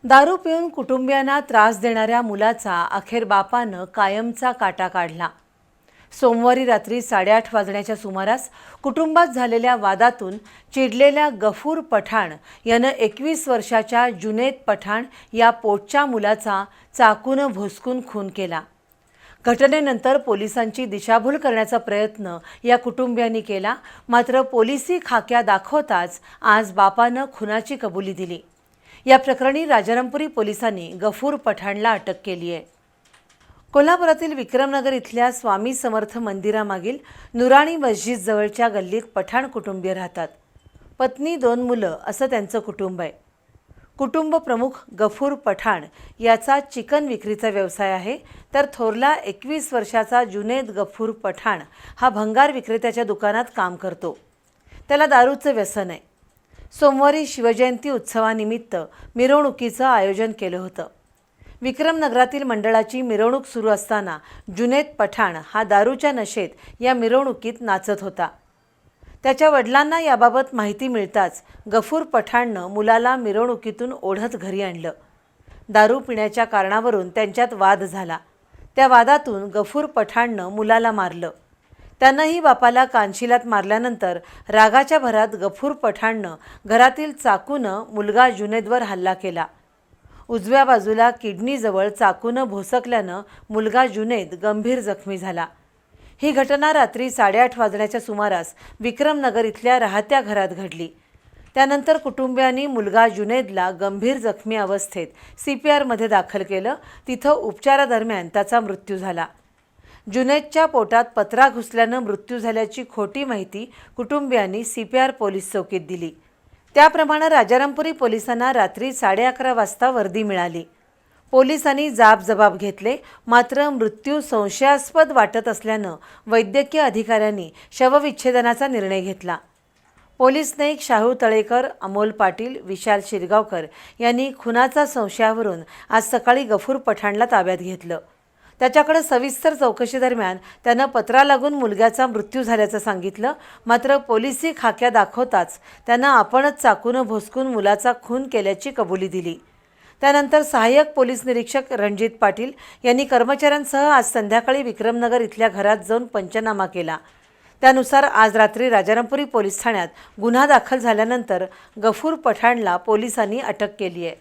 दारू पिऊन कुटुंबियांना त्रास देणाऱ्या मुलाचा अखेर बापानं कायमचा काटा काढला। सोमवारी रात्री 8:30 वाजण्याच्या सुमारास कुटुंबात झालेल्या वादातून चिडलेल्या गफूर पठाण यानं 21 वर्षाच्या जुनेद पठाण या पोटच्या मुलाचा चाकूनं भोसकून खून केला। घटनेनंतर पोलिसांची दिशाभूल करण्याचा प्रयत्न या कुटुंबियांनी केला, मात्र पोलिसी खाक्या दाखवताच आज बापानं खुनाची कबुली दिली। या प्रकरणी राजारामपुरी पोलिसांनी गफूर पठाणला अटक केली आहे। कोल्हापुरातील विक्रमनगर इथल्या स्वामी समर्थ मंदिरामागील नुराणी मस्जिद जवळच्या गल्लीत पठाण कुटुंबीय राहतात। पत्नी 2 मुलं असं त्यांचं कुटुंब आहे। कुटुंब प्रमुख गफूर पठाण याचा चिकन विक्रीचा व्यवसाय आहे, तर थोरला 21 वर्षाचा जुनेद गफूर पठाण हा भंगार विक्रेत्याच्या दुकानात काम करतो। त्याला दारूचं व्यसन आहे। सोमवारी शिवजयंती उत्सवानिमित्त मिरवणुकीचं आयोजन केलं होतं। विक्रमनगरातील मंडळाची मिरवणूक सुरू असताना जुनेद पठाण हा दारूच्या नशेत या मिरवणुकीत नाचत होता। त्याच्या वडिलांना याबाबत माहिती मिळताच गफूर पठाणनं मुलाला मिरवणुकीतून ओढत घरी आणलं। दारू पिण्याच्या कारणावरून त्यांच्यात वाद झाला। त्या वादातून गफूर पठाणनं मुलाला मारलं। त्यानंही बापाला कानशिलात मारल्यानंतर रागाच्या भरात गफूर पठाणनं घरातील चाकूनं मुलगा जुनेदवर हल्ला केला। उजव्या बाजूला किडनीजवळ चाकूनं भोसकल्यानं मुलगा जुनेद गंभीर जखमी झाला। ही घटना रात्री 8:30 वाजण्याच्या सुमारास विक्रमनगर इथल्या राहत्या घरात घडली। त्यानंतर कुटुंबियांनी मुलगा जुनेदला गंभीर जखमी अवस्थेत CPRमध्ये दाखल केलं। तिथं उपचारादरम्यान त्याचा मृत्यू झाला। जुनेदच्या पोटात पत्रा घुसल्यानं मृत्यू झाल्याची खोटी माहिती कुटुंबियांनी CPR पोलीस चौकीत दिली। त्याप्रमाणे राजारामपुरी पोलिसांना रात्री 11:30 वाजता वर्दी मिळाली। पोलिसांनी जबाब घेतले, मात्र मृत्यू संशयास्पद वाटत असल्यानं वैद्यकीय अधिकाऱ्यांनी शवविच्छेदनाचा निर्णय घेतला। पोलीस नाईक शाहू तळेकर, अमोल पाटील, विशाल शिरगावकर यांनी खुनाचा संशयावरून आज सकाळी गफूर पठाणला ताब्यात घेतलं। त्याच्याकडे सविस्तर चौकशीदरम्यान त्यानं पत्रा लागून मुलग्याचा मृत्यू झाल्याचं सांगितलं, मात्र पोलिसी खाक्या दाखवताच त्यानं आपणच चाकूनं भोसकून मुलाचा खून केल्याची कबुली दिली। त्यानंतर सहाय्यक पोलीस निरीक्षक रणजित पाटील यांनी कर्मचाऱ्यांसह आज संध्याकाळी विक्रमनगर इथल्या घरात जाऊन पंचनामा केला। त्यानुसार आज रात्री राजारामपुरी पोलीस ठाण्यात गुन्हा दाखल झाल्यानंतर गफूर पठाणला पोलिसांनी अटक केली आहे।